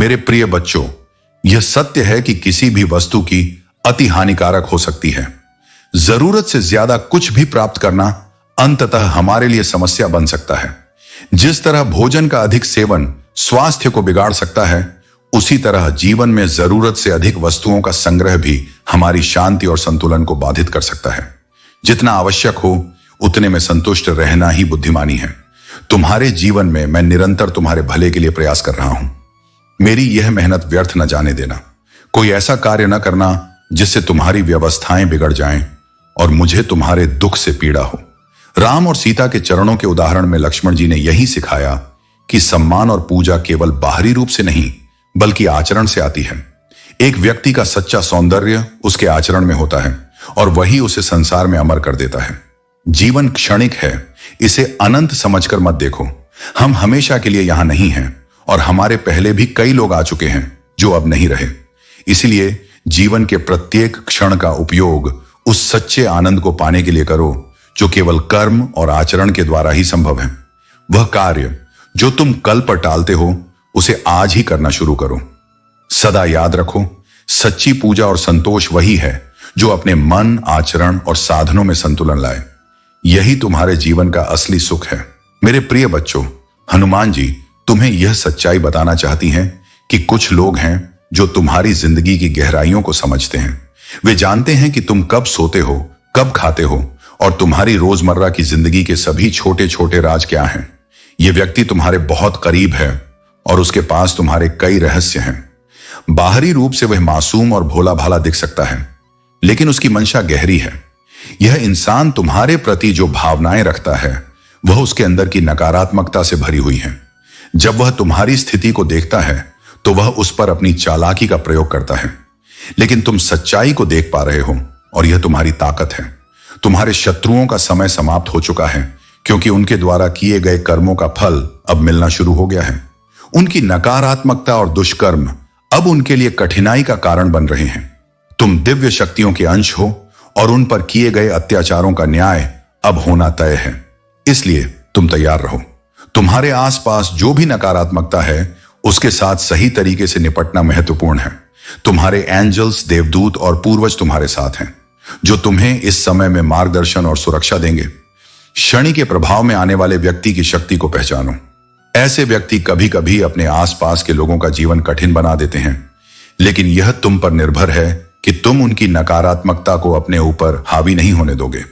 मेरे प्रिय बच्चों, यह सत्य है कि किसी भी वस्तु की अति हानिकारक हो सकती है। जरूरत से ज्यादा कुछ भी प्राप्त करना अंततः हमारे लिए समस्या बन सकता है। जिस तरह भोजन का अधिक सेवन स्वास्थ्य को बिगाड़ सकता है, उसी तरह जीवन में जरूरत से अधिक वस्तुओं का संग्रह भी हमारी शांति और संतुलन को बाधित कर सकता है। जितना आवश्यक हो उतने में संतुष्ट रहना ही बुद्धिमानी है। तुम्हारे जीवन में मैं निरंतर तुम्हारे भले के लिए प्रयास कर रहा हूं। मेरी यह मेहनत व्यर्थ न जाने देना। कोई ऐसा कार्य न करना जिससे तुम्हारी व्यवस्थाएं बिगड़ जाएं और मुझे तुम्हारे दुख से पीड़ा हो। राम और सीता के चरणों के उदाहरण में लक्ष्मण जी ने यही सिखाया कि सम्मान और पूजा केवल बाहरी रूप से नहीं बल्कि आचरण से आती है। एक व्यक्ति का सच्चा सौंदर्य उसके आचरण में होता है और वही उसे संसार में अमर कर देता है। जीवन क्षणिक है, इसे अनंत समझकर मत देखो। हम हमेशा के लिए यहां नहीं हैं और हमारे पहले भी कई लोग आ चुके हैं जो अब नहीं रहे। इसलिए जीवन के प्रत्येक क्षण का उपयोग उस सच्चे आनंद को पाने के लिए करो जो केवल कर्म और आचरण के द्वारा ही संभव है। वह कार्य जो तुम कल पर टालते हो उसे आज ही करना शुरू करो। सदा याद रखो, सच्ची पूजा और संतोष वही है जो अपने मन, आचरण और साधनों में संतुलन लाए। यही तुम्हारे जीवन का असली सुख है। मेरे प्रिय बच्चों, हनुमान जी तुम्हें यह सच्चाई बताना चाहती हैं कि कुछ लोग हैं जो तुम्हारी जिंदगी की गहराइयों को समझते हैं। वे जानते हैं कि तुम कब सोते हो, कब खाते हो और तुम्हारी रोजमर्रा की जिंदगी के सभी छोटे छोटे राज क्या हैं। यह व्यक्ति तुम्हारे बहुत करीब है और उसके पास तुम्हारे कई रहस्य हैं। बाहरी रूप से वह मासूम और भोला भाला दिख सकता है, लेकिन उसकी मंशा गहरी है। यह इंसान तुम्हारे प्रति जो भावनाएं रखता है वह उसके अंदर की नकारात्मकता से भरी हुई है। जब वह तुम्हारी स्थिति को देखता है तो वह उस पर अपनी चालाकी का प्रयोग करता है, लेकिन तुम सच्चाई को देख पा रहे हो और यह तुम्हारी ताकत है। तुम्हारे शत्रुओं का समय समाप्त हो चुका है क्योंकि उनके द्वारा किए गए कर्मों का फल अब मिलना शुरू हो गया है। उनकी नकारात्मकता और दुष्कर्म अब उनके लिए कठिनाई का कारण बन रहे हैं। तुम दिव्य शक्तियों के अंश हो और उन पर किए गए अत्याचारों का न्याय अब होना तय है। इसलिए तुम तैयार रहो। तुम्हारे आसपास जो भी नकारात्मकता है उसके साथ सही तरीके से निपटना महत्वपूर्ण है। तुम्हारे एंजल्स, देवदूत और पूर्वज तुम्हारे साथ हैं जो तुम्हें इस समय में मार्गदर्शन और सुरक्षा देंगे। शनि के प्रभाव में आने वाले व्यक्ति की शक्ति को पहचानो। ऐसे व्यक्ति कभी कभी अपने आसपास के लोगों का जीवन कठिन बना देते हैं, लेकिन यह तुम पर निर्भर है कि तुम उनकी नकारात्मकता को अपने ऊपर हावी नहीं होने दोगे।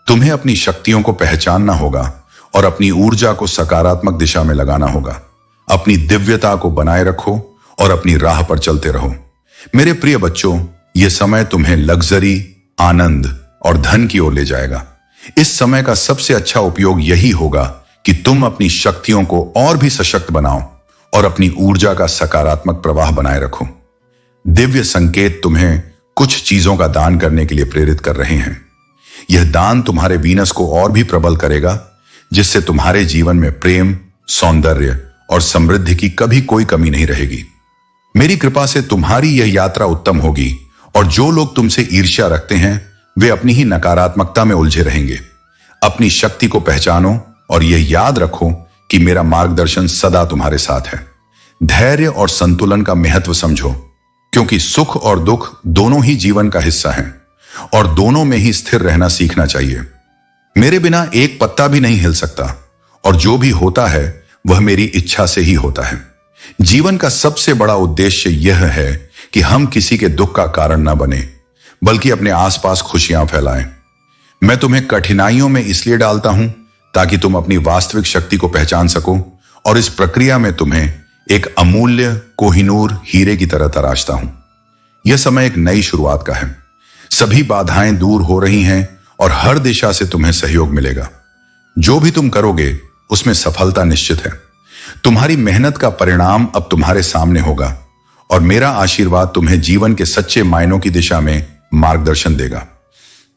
तुम्हें अपनी शक्तियों को पहचानना होगा और अपनी ऊर्जा को सकारात्मक दिशा में लगाना होगा। अपनी दिव्यता को बनाए रखो और अपनी राह पर चलते रहो। मेरे प्रिय बच्चों, यह समय तुम्हें लग्जरी, आनंद और धन की ओर ले जाएगा। इस समय का सबसे अच्छा उपयोग यही होगा कि तुम अपनी शक्तियों को और भी सशक्त बनाओ और अपनी ऊर्जा का सकारात्मक प्रवाह बनाए रखो। दिव्य संकेत तुम्हें कुछ चीजों का दान करने के लिए प्रेरित कर रहे हैं। यह दान तुम्हारे वीनस को और भी प्रबल करेगा, जिससे तुम्हारे जीवन में प्रेम, सौंदर्य और समृद्धि की कभी कोई कमी नहीं रहेगी। मेरी कृपा से तुम्हारी यह यात्रा उत्तम होगी और जो लोग तुमसे ईर्ष्या रखते हैं वे अपनी ही नकारात्मकता में उलझे रहेंगे। अपनी शक्ति को पहचानो और यह याद रखो कि मेरा मार्गदर्शन सदा तुम्हारे साथ है। धैर्य और संतुलन का महत्व समझो, क्योंकि सुख और दुख दोनों ही जीवन का हिस्सा हैं और दोनों में ही स्थिर रहना सीखना चाहिए। मेरे बिना एक पत्ता भी नहीं हिल सकता और जो भी होता है वह मेरी इच्छा से ही होता है। जीवन का सबसे बड़ा उद्देश्य यह है कि हम किसी के दुख का कारण न बने, बल्कि अपने आसपास खुशियां फैलाएं। मैं तुम्हें कठिनाइयों में इसलिए डालता हूं ताकि तुम अपनी वास्तविक शक्ति को पहचान सको और इस प्रक्रिया में तुम्हें एक अमूल्य कोहिनूर हीरे की तरह तराशता हूं। यह समय एक नई शुरुआत का है। सभी बाधाएं दूर हो रही हैं और हर दिशा से तुम्हें सहयोग मिलेगा। जो भी तुम करोगे उसमें सफलता निश्चित है। तुम्हारी मेहनत का परिणाम अब तुम्हारे सामने होगा और मेरा आशीर्वाद तुम्हें जीवन के सच्चे मायनों की दिशा में मार्गदर्शन देगा।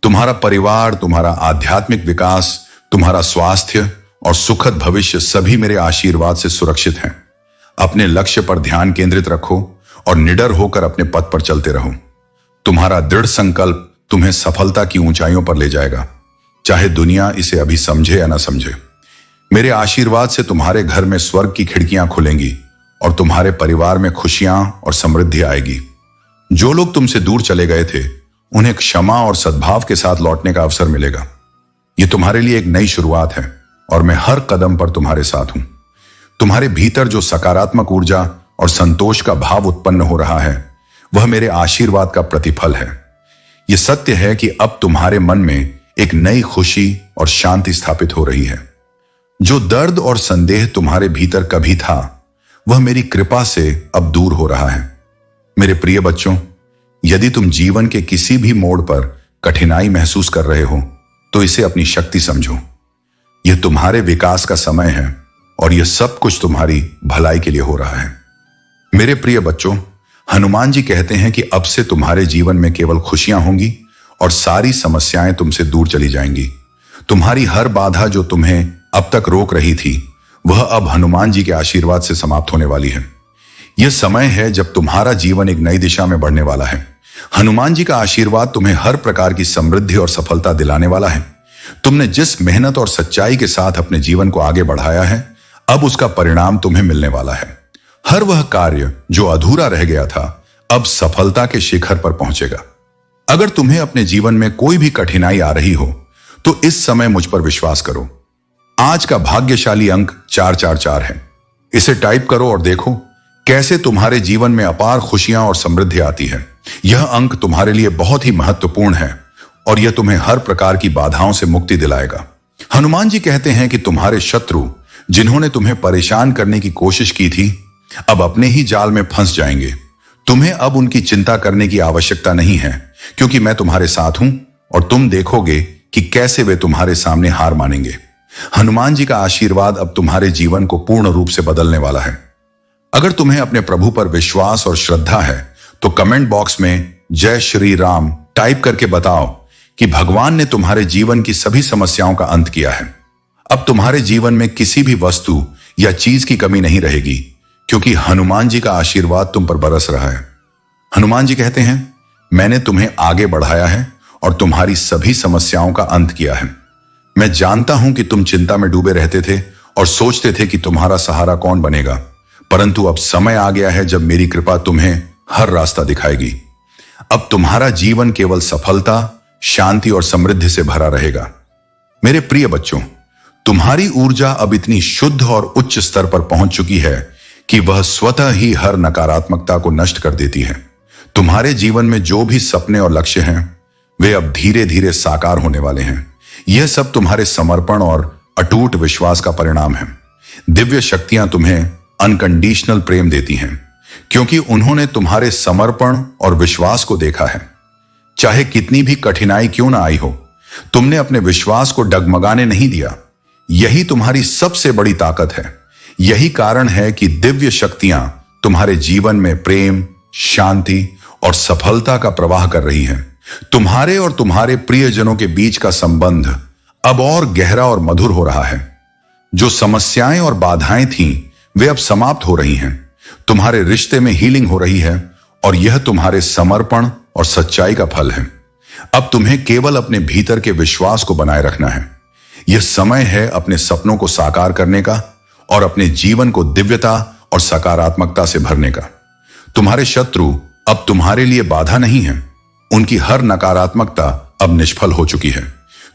तुम्हारा परिवार, तुम्हारा आध्यात्मिक विकास, तुम्हारा स्वास्थ्य और सुखद भविष्य सभी मेरे आशीर्वाद से सुरक्षित हैं। अपने लक्ष्य पर ध्यान केंद्रित रखो और निडर होकर अपने पथ पर चलते रहो। तुम्हारा दृढ़ संकल्प तुम्हें सफलता की ऊंचाइयों पर ले जाएगा, चाहे दुनिया इसे अभी समझे या ना समझे। मेरे आशीर्वाद से तुम्हारे घर में स्वर्ग की खिड़कियां खुलेंगी और तुम्हारे परिवार में खुशियां और समृद्धि आएगी। जो लोग तुमसे दूर चले गए थे उन्हें क्षमा और सद्भाव के साथ लौटने का अवसर मिलेगा। यह तुम्हारे लिए एक नई शुरुआत है और मैं हर कदम पर तुम्हारे साथ हूं। तुम्हारे भीतर जो सकारात्मक ऊर्जा और संतोष का भाव उत्पन्न हो रहा है वह मेरे आशीर्वाद का प्रतिफल है। यह सत्य है कि अब तुम्हारे मन में एक नई खुशी और शांति स्थापित हो रही है। जो दर्द और संदेह तुम्हारे भीतर कभी था वह मेरी कृपा से अब दूर हो रहा है। मेरे प्रिय बच्चों, यदि तुम जीवन के किसी भी मोड़ पर कठिनाई महसूस कर रहे हो तो इसे अपनी शक्ति समझो। यह तुम्हारे विकास का समय है और यह सब कुछ तुम्हारी भलाई के लिए हो रहा है। मेरे प्रिय बच्चों, हनुमान जी कहते हैं कि अब से तुम्हारे जीवन में केवल खुशियां होंगी और सारी समस्याएं तुमसे दूर चली जाएंगी। तुम्हारी हर बाधा जो तुम्हें अब तक रोक रही थी वह अब हनुमान जी के आशीर्वाद से समाप्त होने वाली है। यह समय है जब तुम्हारा जीवन एक नई दिशा में बढ़ने वाला है। हनुमान जी का आशीर्वाद तुम्हें हर प्रकार की समृद्धि और सफलता दिलाने वाला है। तुमने जिस मेहनत और सच्चाई के साथ अपने जीवन को आगे बढ़ाया है अब उसका परिणाम तुम्हें मिलने वाला है। हर वह कार्य जो अधूरा रह गया था अब सफलता के शिखर पर पहुंचेगा। अगर तुम्हें अपने जीवन में कोई भी कठिनाई आ रही हो तो इस समय मुझ पर विश्वास करो। आज का भाग्यशाली अंक 444 है। इसे टाइप करो और देखो कैसे तुम्हारे जीवन में अपार खुशियां और समृद्धि आती है। यह अंक तुम्हारे लिए बहुत ही महत्वपूर्ण है और यह तुम्हें हर प्रकार की बाधाओं से मुक्ति दिलाएगा। हनुमान जी कहते हैं कि तुम्हारे शत्रु जिन्होंने तुम्हें परेशान करने की कोशिश की थी अब अपने ही जाल में फंस जाएंगे। तुम्हें अब उनकी चिंता करने की आवश्यकता नहीं है क्योंकि मैं तुम्हारे साथ हूं और तुम देखोगे कि कैसे वे तुम्हारे सामने हार मानेंगे। हनुमान जी का आशीर्वाद अब तुम्हारे जीवन को पूर्ण रूप से बदलने वाला है। अगर तुम्हें अपने प्रभु पर विश्वास और श्रद्धा है तो कमेंट बॉक्स में जय श्री राम टाइप करके बताओ कि भगवान ने तुम्हारे जीवन की सभी समस्याओं का अंत किया है। अब तुम्हारे जीवन में किसी भी वस्तु या चीज की कमी नहीं रहेगी क्योंकि हनुमान जी का आशीर्वाद तुम पर बरस रहा है। हनुमान जी कहते हैं, मैंने तुम्हें आगे बढ़ाया है और तुम्हारी सभी समस्याओं का अंत किया है। मैं जानता हूं कि तुम चिंता में डूबे रहते थे और सोचते थे कि तुम्हारा सहारा कौन बनेगा, परंतु अब समय आ गया है जब मेरी कृपा तुम्हें हर रास्ता दिखाएगी। अब तुम्हारा जीवन केवल सफलता, शांति और समृद्धि से भरा रहेगा। मेरे प्रिय बच्चों, तुम्हारी ऊर्जा अब इतनी शुद्ध और उच्च स्तर पर पहुंच चुकी है कि वह स्वतः ही हर नकारात्मकता को नष्ट कर देती है। तुम्हारे जीवन में जो भी सपने और लक्ष्य हैं वे अब धीरे धीरे साकार होने वाले हैं। यह सब तुम्हारे समर्पण और अटूट विश्वास का परिणाम है। दिव्य शक्तियां तुम्हें अनकंडीशनल प्रेम देती हैं क्योंकि उन्होंने तुम्हारे समर्पण और विश्वास को देखा है। चाहे कितनी भी कठिनाई क्यों ना आई हो, तुमने अपने विश्वास को डगमगाने नहीं दिया। यही तुम्हारी सबसे बड़ी ताकत है। यही कारण है कि दिव्य शक्तियां तुम्हारे जीवन में प्रेम, शांति और सफलता का प्रवाह कर रही हैं। तुम्हारे और तुम्हारे प्रियजनों के बीच का संबंध अब और गहरा और मधुर हो रहा है। जो समस्याएं और बाधाएं थीं वे अब समाप्त हो रही हैं। तुम्हारे रिश्ते में हीलिंग हो रही है और यह तुम्हारे समर्पण और सच्चाई का फल है। अब तुम्हें केवल अपने भीतर के विश्वास को बनाए रखना है। यह समय है अपने सपनों को साकार करने का और अपने जीवन को दिव्यता और सकारात्मकता से भरने का। तुम्हारे शत्रु अब तुम्हारे लिए बाधा नहीं है। उनकी हर नकारात्मकता अब निष्फल हो चुकी है।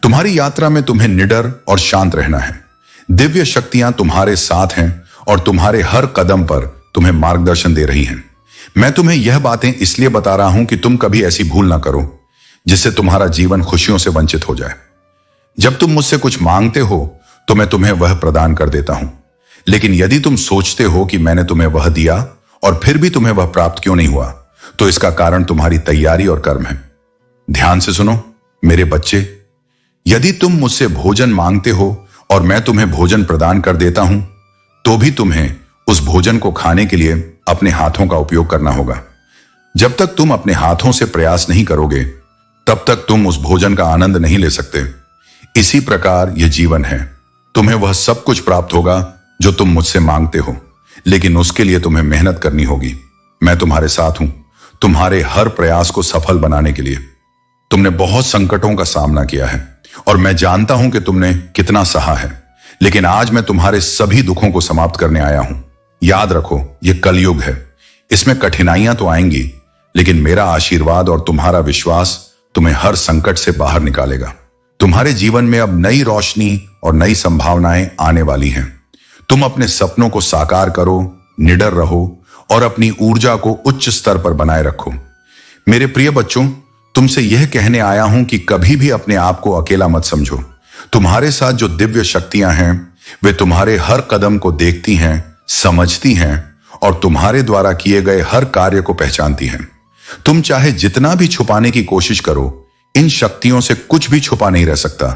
तुम्हारी यात्रा में तुम्हें निडर और शांत रहना है। दिव्य शक्तियां तुम्हारे साथ हैं और तुम्हारे हर कदम पर तुम्हें मार्गदर्शन दे रही हैं। मैं तुम्हें यह बातें इसलिए बता रहा हूं कि तुम कभी ऐसी भूल ना करो जिससे तुम्हारा जीवन खुशियों से वंचित हो जाए। जब तुम मुझसे कुछ मांगते हो तो मैं तुम्हें वह प्रदान कर देता हूं, लेकिन यदि तुम सोचते हो कि मैंने तुम्हें वह दिया और फिर भी तुम्हें वह प्राप्त क्यों नहीं हुआ, तो इसका कारण तुम्हारी तैयारी और कर्म है। ध्यान से सुनो मेरे बच्चे, यदि तुम मुझसे भोजन मांगते हो और मैं तुम्हें भोजन प्रदान कर देता हूं, तो भी तुम्हें उस भोजन को खाने के लिए अपने हाथों का उपयोग करना होगा। जब तक तुम अपने हाथों से प्रयास नहीं करोगे तब तक तुम उस भोजन का आनंद नहीं ले सकते। इसी प्रकार यह जीवन है। तुम्हें वह सब कुछ प्राप्त होगा जो तुम मुझसे मांगते हो, लेकिन उसके लिए तुम्हें मेहनत करनी होगी। मैं तुम्हारे साथ हूं तुम्हारे हर प्रयास को सफल बनाने के लिए। तुमने बहुत संकटों का सामना किया है और मैं जानता हूं कि तुमने कितना सहा है, लेकिन आज मैं तुम्हारे सभी दुखों को समाप्त करने आया हूं। याद रखो, यह कलयुग है। इसमें कठिनाइयां तो आएंगी, लेकिन मेरा आशीर्वाद और तुम्हारा विश्वास तुम्हें हर संकट से बाहर निकालेगा। तुम्हारे जीवन में अब नई रोशनी और नई संभावनाएं आने वाली हैं। तुम अपने सपनों को साकार करो, निडर रहो और अपनी ऊर्जा को उच्च स्तर पर बनाए रखो। मेरे प्रिय बच्चों, तुमसे यह कहने आया हूं कि कभी भी अपने आप को अकेला मत समझो। तुम्हारे साथ जो दिव्य शक्तियां हैं, वे तुम्हारे हर कदम को देखती हैं, समझती हैं और तुम्हारे द्वारा किए गए हर कार्य को पहचानती हैं। तुम चाहे जितना भी छुपाने की कोशिश करो, इन शक्तियों से कुछ भी छुपा नहीं रह सकता,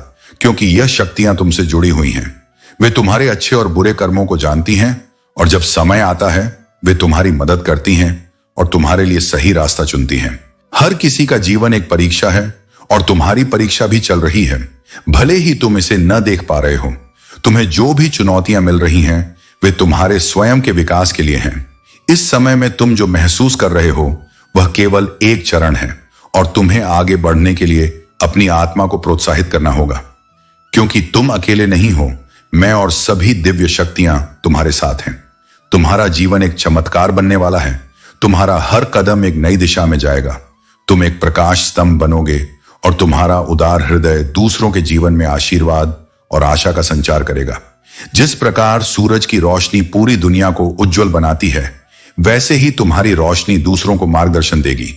क्योंकि यह शक्तियां तुमसे जुड़ी हुई हैं। वे तुम्हारे अच्छे और बुरे कर्मों को जानती हैं और जब समय आता है वे तुम्हारी मदद करती हैं और तुम्हारे लिए सही रास्ता चुनती हैं। हर किसी का जीवन एक परीक्षा है और तुम्हारी परीक्षा भी चल रही है। भले ही तुम इसे न देख पा रहे हो, तुम्हें जो भी चुनौतियां मिल रही हैं वे तुम्हारे स्वयं के विकास के लिए हैं। इस समय में तुम जो महसूस कर रहे हो वह केवल एक चरण है और तुम्हें आगे बढ़ने के लिए अपनी आत्मा को प्रोत्साहित करना होगा, क्योंकि तुम अकेले नहीं हो। मैं और सभी दिव्य शक्तियां तुम्हारे साथ हैं। तुम्हारा जीवन एक चमत्कार बनने वाला है। तुम्हारा हर कदम एक नई दिशा में जाएगा। तुम एक प्रकाश स्तंभ बनोगे और तुम्हारा उदार हृदय दूसरों के जीवन में आशीर्वाद और आशा का संचार करेगा। जिस प्रकार सूरज की रोशनी पूरी दुनिया को उज्जवल बनाती है, वैसे ही तुम्हारी रोशनी दूसरों को मार्गदर्शन देगी।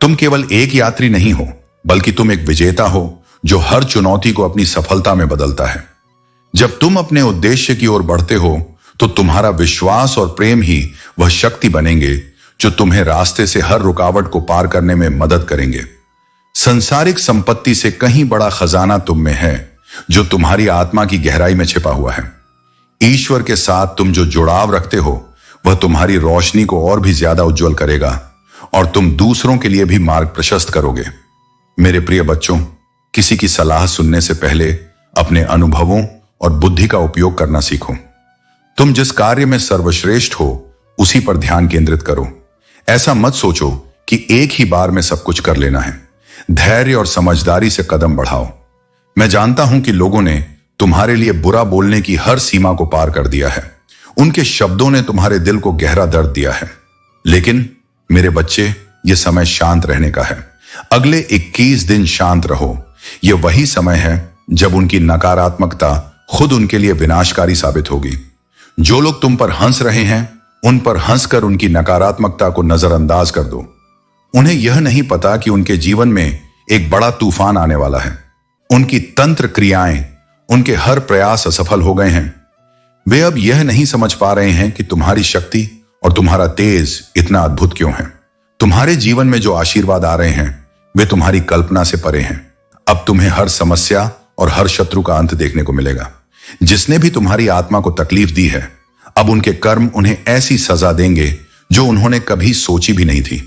तुम केवल एक यात्री नहीं हो, बल्कि तुम एक विजेता हो जो हर चुनौती को अपनी सफलता में बदलता है। जब तुम अपने उद्देश्य की ओर बढ़ते हो तो तुम्हारा विश्वास और प्रेम ही वह शक्ति बनेंगे जो तुम्हें रास्ते से हर रुकावट को पार करने में मदद करेंगे। संसारिक संपत्ति से कहीं बड़ा खजाना तुम में है, जो तुम्हारी आत्मा की गहराई में छिपा हुआ है। ईश्वर के साथ तुम जो जुड़ाव रखते हो वह तुम्हारी रोशनी को और भी ज्यादा उज्जवल करेगा और तुम दूसरों के लिए भी मार्ग प्रशस्त करोगे। मेरे प्रिय बच्चों, किसी की सलाह सुनने से पहले अपने अनुभवों और बुद्धि का उपयोग करना सीखो। तुम जिस कार्य में सर्वश्रेष्ठ हो उसी पर ध्यान केंद्रित करो। ऐसा मत सोचो कि एक ही बार में सब कुछ कर लेना है। धैर्य और समझदारी से कदम बढ़ाओ। मैं जानता हूं कि लोगों ने तुम्हारे लिए बुरा बोलने की हर सीमा को पार कर दिया है। उनके शब्दों ने तुम्हारे दिल को गहरा दर्द दिया है। लेकिन मेरे बच्चे, यह समय शांत रहने का है। अगले 21 दिन शांत रहो। यह वही समय है जब उनकी नकारात्मकता खुद उनके लिए विनाशकारी साबित होगी। जो लोग तुम पर हंस रहे हैं, उन पर हंसकर उनकी नकारात्मकता को नजरअंदाज कर दो। उन्हें यह नहीं पता कि उनके जीवन में एक बड़ा तूफान आने वाला है। उनकी तंत्र क्रियाएं, उनके हर प्रयास असफल हो गए हैं। वे अब यह नहीं समझ पा रहे हैं कि तुम्हारी शक्ति और तुम्हारा तेज इतना अद्भुत क्यों है। तुम्हारे जीवन में जो आशीर्वाद आ रहे हैं वे तुम्हारी कल्पना से परे हैं। अब तुम्हें हर समस्या और हर शत्रु का अंत देखने को मिलेगा। जिसने भी तुम्हारी आत्मा को तकलीफ दी है, अब उनके कर्म उन्हें ऐसी सजा देंगे जो उन्होंने कभी सोची भी नहीं थी।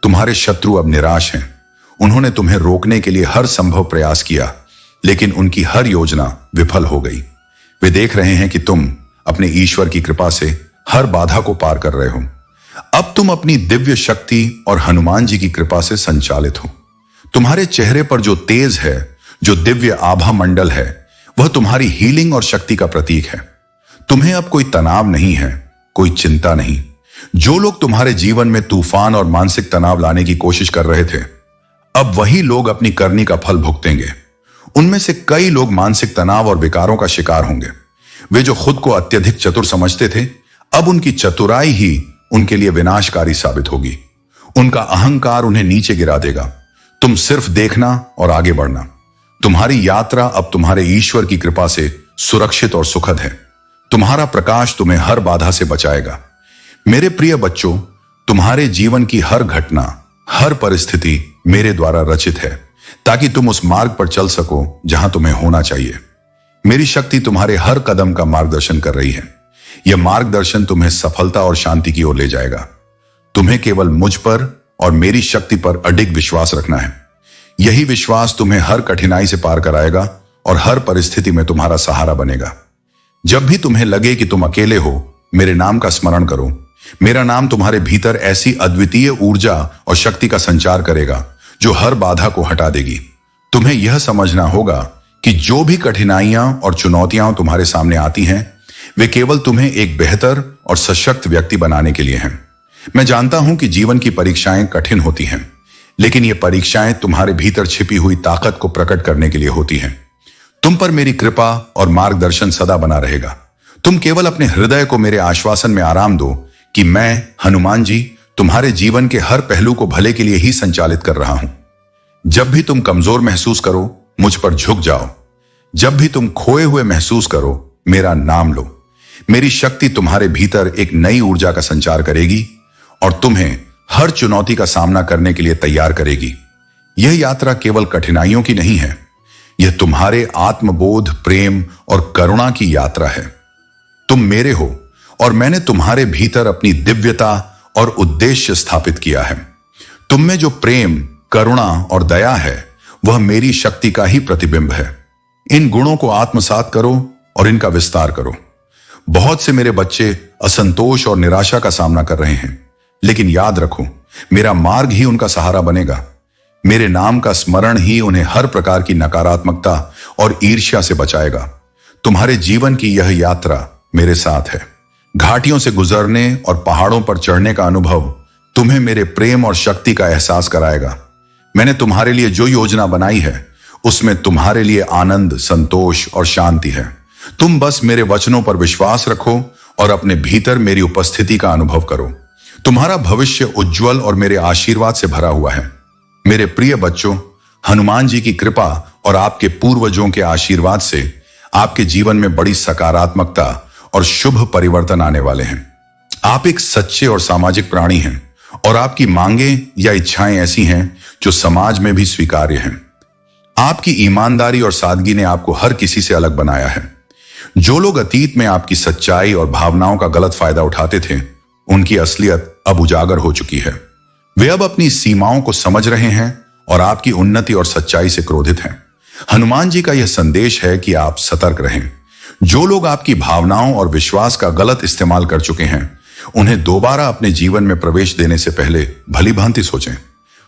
तुम्हारे शत्रु अब निराश हैं। उन्होंने तुम्हें रोकने के लिए हर संभव प्रयास किया, लेकिन उनकी हर योजना विफल हो गई। वे देख रहे हैं कि तुम अपने ईश्वर की कृपा से हर बाधा को पार कर रहे हो। अब तुम अपनी दिव्य शक्ति और हनुमान जी की कृपा से संचालित हो। तुम्हारे चेहरे पर जो तेज है, जो दिव्य आभा मंडल है, वह तुम्हारी हीलिंग और शक्ति का प्रतीक है। तुम्हें अब कोई तनाव नहीं है, कोई चिंता नहीं। जो लोग तुम्हारे जीवन में तूफान और मानसिक तनाव लाने की कोशिश कर रहे थे, अब वही लोग अपनी करनी का फल भुगतेंगे। उनमें से कई लोग मानसिक तनाव और विकारों का शिकार होंगे। वे जो खुद को अत्यधिक चतुर समझते थे, अब उनकी चतुराई ही उनके लिए विनाशकारी साबित होगी। उनका अहंकार उन्हें नीचे गिरा देगा। तुम सिर्फ देखना और आगे बढ़ना। तुम्हारी यात्रा अब तुम्हारे ईश्वर की कृपा से सुरक्षित और सुखद है। तुम्हारा प्रकाश तुम्हें हर बाधा से बचाएगा। मेरे प्रिय बच्चों, तुम्हारे जीवन की हर घटना, हर परिस्थिति मेरे द्वारा रचित है, ताकि तुम उस मार्ग पर चल सको जहां तुम्हें होना चाहिए। मेरी शक्ति तुम्हारे हर कदम का मार्गदर्शन कर रही है। यह मार्गदर्शन तुम्हें सफलता और शांति की ओर ले जाएगा। तुम्हें केवल मुझ पर और मेरी शक्ति पर अडिग विश्वास रखना है। यही विश्वास तुम्हें हर कठिनाई से पार कराएगा और हर परिस्थिति में तुम्हारा सहारा बनेगा। जब भी तुम्हें लगे कि तुम अकेले हो, मेरे नाम का स्मरण करो। मेरा नाम तुम्हारे भीतर ऐसी अद्वितीय ऊर्जा और शक्ति का संचार करेगा जो हर बाधा को हटा देगी। तुम्हें यह समझना होगा कि जो भी कठिनाइयां और चुनौतियां तुम्हारे सामने आती हैं, वे केवल तुम्हें एक बेहतर और सशक्त व्यक्ति बनाने के लिए हैं। मैं जानता हूं कि जीवन की परीक्षाएं कठिन होती हैं, लेकिन ये परीक्षाएं तुम्हारे भीतर छिपी हुई ताकत को प्रकट करने के लिए होती हैं। तुम पर मेरी कृपा और मार्गदर्शन सदा बना रहेगा। तुम केवल अपने हृदय को मेरे आश्वासन में आराम दो कि मैं हनुमान जी तुम्हारे जीवन के हर पहलू को भले के लिए ही संचालित कर रहा हूं। जब भी तुम कमजोर महसूस करो, मुझ पर झुक जाओ। जब भी तुम खोए हुए महसूस करो, मेरा नाम लो। मेरी शक्ति तुम्हारे भीतर एक नई ऊर्जा का संचार करेगी और तुम्हें हर चुनौती का सामना करने के लिए तैयार करेगी। यह यात्रा केवल कठिनाइयों की नहीं है, यह तुम्हारे आत्मबोध, प्रेम और करुणा की यात्रा है। तुम मेरे हो और मैंने तुम्हारे भीतर अपनी दिव्यता और उद्देश्य स्थापित किया है। तुम में जो प्रेम, करुणा और दया है, वह मेरी शक्ति का ही प्रतिबिंब है। इन गुणों को आत्मसात करो और इनका विस्तार करो। बहुत से मेरे बच्चे असंतोष और निराशा का सामना कर रहे हैं, लेकिन याद रखो, मेरा मार्ग ही उनका सहारा बनेगा। मेरे नाम का स्मरण ही उन्हें हर प्रकार की नकारात्मकता और ईर्ष्या से बचाएगा। तुम्हारे जीवन की यह यात्रा मेरे साथ है। घाटियों से गुजरने और पहाड़ों पर चढ़ने का अनुभव तुम्हें मेरे प्रेम और शक्ति का एहसास कराएगा। मैंने तुम्हारे लिए जो योजना बनाई है, उसमें तुम्हारे लिए आनंद, संतोष और शांति है। तुम बस मेरे वचनों पर विश्वास रखो और अपने भीतर मेरी उपस्थिति का अनुभव करो। तुम्हारा भविष्य उज्जवल और मेरे आशीर्वाद से भरा हुआ है। मेरे प्रिय बच्चों, हनुमान जी की कृपा और आपके पूर्वजों के आशीर्वाद से आपके जीवन में बड़ी सकारात्मकता और शुभ परिवर्तन आने वाले हैं। आप एक सच्चे और सामाजिक प्राणी हैं और आपकी मांगें या इच्छाएं ऐसी हैं जो समाज में भी स्वीकार्य हैं। आपकी ईमानदारी और सादगी ने आपको हर किसी से अलग बनाया है। जो लोग अतीत में आपकी सच्चाई और भावनाओं का गलत फायदा उठाते थे, उनकी असलियत अब उजागर हो चुकी है। वे अब अपनी सीमाओं को समझ रहे हैं और आपकी उन्नति और सच्चाई से क्रोधित हैं। हनुमान जी का यह संदेश है कि आप सतर्क रहें। जो लोग आपकी भावनाओं और विश्वास का गलत इस्तेमाल कर चुके हैं, उन्हें दोबारा अपने जीवन में प्रवेश देने से पहले भली भांति सोचें।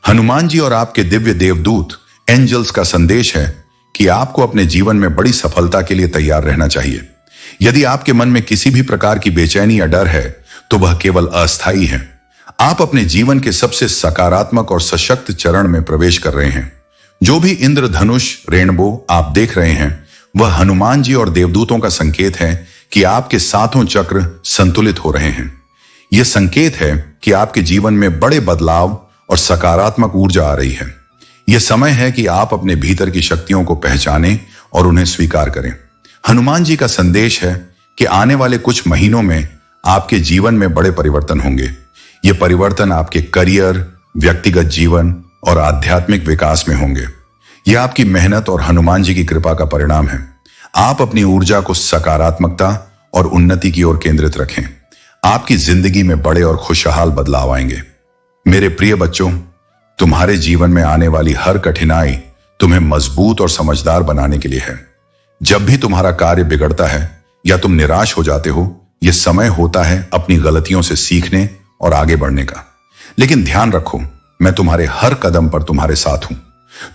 हनुमान जी और आपके दिव्य देवदूत एंजल्स का संदेश है कि आपको अपने जीवन में बड़ी सफलता के लिए तैयार रहना चाहिए। यदि आपके मन में किसी भी प्रकार की बेचैनी या डर है, तो वह केवल अस्थायी है। आप अपने जीवन के सबसे सकारात्मक और सशक्त चरण में प्रवेश कर रहे हैं। जो भी इंद्रधनुष, रेनबो आप देख रहे हैं, वह हनुमान जी और देवदूतों का संकेत है कि आपके सातों चक्र संतुलित हो रहे हैं। यह संकेत है कि आपके जीवन में बड़े बदलाव और सकारात्मक ऊर्जा आ रही है। यह समय है कि आप अपने भीतर की शक्तियों को पहचानें और उन्हें स्वीकार करें। हनुमान जी का संदेश है कि आने वाले कुछ महीनों में आपके जीवन में बड़े परिवर्तन होंगे। ये परिवर्तन आपके करियर, व्यक्तिगत जीवन और आध्यात्मिक विकास में होंगे। यह आपकी मेहनत और हनुमान जी की कृपा का परिणाम है। आप अपनी ऊर्जा को सकारात्मकता और उन्नति की ओर केंद्रित रखें। आपकी जिंदगी में बड़े और खुशहाल बदलाव आएंगे। मेरे प्रिय बच्चों, तुम्हारे जीवन में आने वाली हर कठिनाई तुम्हें मजबूत और समझदार बनाने के लिए है। जब भी तुम्हारा कार्य बिगड़ता है या तुम निराश हो जाते हो, यह समय होता है अपनी गलतियों से सीखने और आगे बढ़ने का। लेकिन ध्यान रखो, मैं तुम्हारे हर कदम पर तुम्हारे साथ हूं।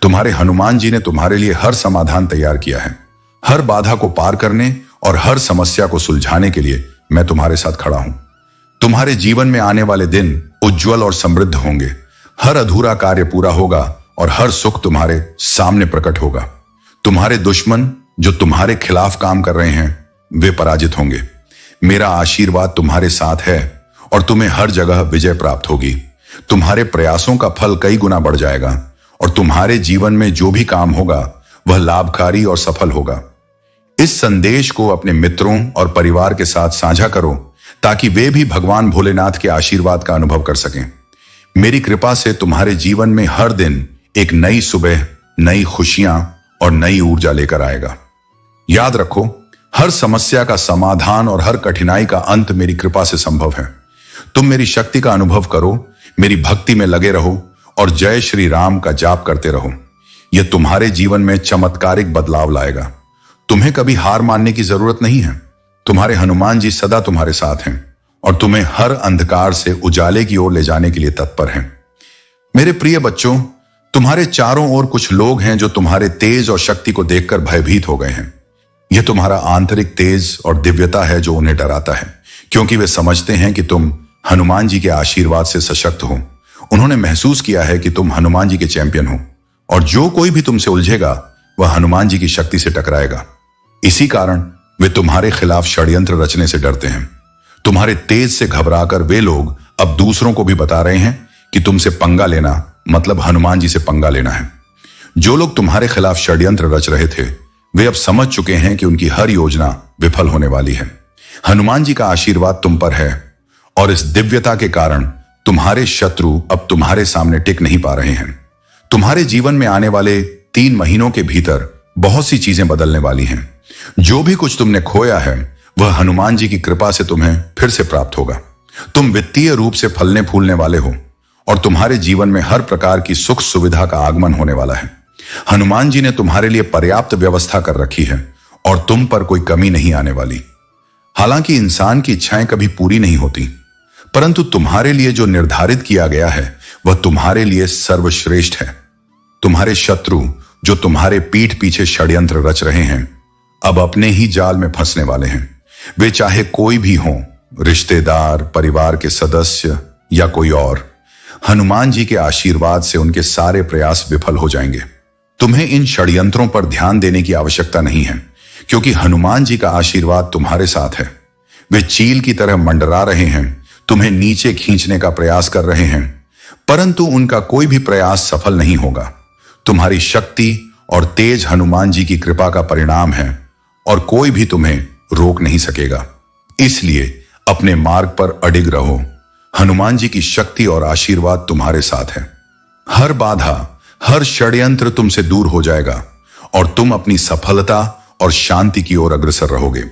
तुम्हारे हनुमान जी ने तुम्हारे लिए हर समाधान तैयार किया है। हर बाधा को पार करने और हर समस्या को सुलझाने के लिए मैं तुम्हारे साथ खड़ा हूं। तुम्हारे जीवन में आने वाले दिन उज्जवल और समृद्ध होंगे। हर अधूरा कार्य पूरा होगा और हर सुख तुम्हारे सामने प्रकट होगा। तुम्हारे दुश्मन जो तुम्हारे खिलाफ काम कर रहे हैं, वे पराजित होंगे। मेरा आशीर्वाद तुम्हारे साथ है और तुम्हें हर जगह विजय प्राप्त होगी। तुम्हारे प्रयासों का फल कई गुना बढ़ जाएगा और तुम्हारे जीवन में जो भी काम होगा, वह लाभकारी और सफल होगा। इस संदेश को अपने मित्रों और परिवार के साथ साझा करो ताकि वे भी भगवान भोलेनाथ के आशीर्वाद का अनुभव कर सकें। मेरी कृपा से तुम्हारे जीवन में हर दिन एक नई सुबह, नई खुशियां और नई ऊर्जा लेकर आएगा। याद रखो, हर समस्या का समाधान और हर कठिनाई का अंत मेरी कृपा से संभव है। तुम मेरी शक्ति का अनुभव करो, मेरी भक्ति में लगे रहो और जय श्री राम का जाप करते रहो। यह तुम्हारे जीवन में चमत्कारिक बदलाव लाएगा। तुम्हें कभी हार मानने की जरूरत नहीं है। तुम्हारे हनुमान जी सदा तुम्हारे साथ हैं और तुम्हें हर अंधकार से उजाले की ओर ले जाने के लिए तत्पर हैं। मेरे प्रिय बच्चों, तुम्हारे चारों ओर कुछ लोग हैं जो तुम्हारे तेज और शक्ति को देखकर भयभीत हो गए हैं। यह तुम्हारा आंतरिक तेज और दिव्यता है जो उन्हें डराता है, क्योंकि वे समझते हैं कि तुम हनुमान जी के आशीर्वाद से सशक्त हो। उन्होंने महसूस किया है कि तुम हनुमान जी के चैंपियन हो और जो कोई भी तुमसे उलझेगा वह हनुमान जी की शक्ति से टकराएगा। इसी कारण वे तुम्हारे खिलाफ षड्यंत्र रचने से डरते हैं। तुम्हारे तेज से घबराकर वे लोग अब दूसरों को भी बता रहे हैं कि तुमसे पंगा लेना मतलब हनुमान जी से पंगा लेना है। जो लोग तुम्हारे खिलाफ षड्यंत्र रच रहे थे वे अब समझ चुके हैं कि उनकी हर योजना विफल होने वाली है। हनुमान जी का आशीर्वाद तुम पर है और इस दिव्यता के कारण तुम्हारे शत्रु अब तुम्हारे सामने टिक नहीं पा रहे हैं। तुम्हारे जीवन में आने वाले 3 महीनों के भीतर बहुत सी चीजें बदलने वाली हैं। जो भी कुछ तुमने खोया है वह हनुमान जी की कृपा से तुम्हें फिर से प्राप्त होगा। तुम वित्तीय रूप से फलने फूलने वाले हो और तुम्हारे जीवन में हर प्रकार की सुख सुविधा का आगमन होने वाला है। हनुमान जी ने तुम्हारे लिए पर्याप्त व्यवस्था कर रखी है और तुम पर कोई कमी नहीं आने वाली। हालांकि इंसान की इच्छाएं कभी पूरी नहीं होती, परंतु तुम्हारे लिए जो निर्धारित किया गया है वह तुम्हारे लिए सर्वश्रेष्ठ है। तुम्हारे शत्रु जो तुम्हारे पीठ पीछे षड्यंत्र रच रहे हैं अब अपने ही जाल में फंसने वाले हैं। वे चाहे कोई भी हो, रिश्तेदार, परिवार के सदस्य या कोई और, हनुमान जी के आशीर्वाद से उनके सारे प्रयास विफल हो जाएंगे। तुम्हें इन षड्यंत्रों पर ध्यान देने की आवश्यकता नहीं है, क्योंकि हनुमान जी का आशीर्वाद तुम्हारे साथ है। वे चील की तरह मंडरा रहे हैं, तुम्हें नीचे खींचने का प्रयास कर रहे हैं, परंतु उनका कोई भी प्रयास सफल नहीं होगा। तुम्हारी शक्ति और तेज हनुमान जी की कृपा का परिणाम है और कोई भी तुम्हें रोक नहीं सकेगा। इसलिए अपने मार्ग पर अडिग रहो। हनुमान जी की शक्ति और आशीर्वाद तुम्हारे साथ है। हर बाधा, हर षड्यंत्र तुमसे दूर हो जाएगा और तुम अपनी सफलता और शांति की ओर अग्रसर रहोगे।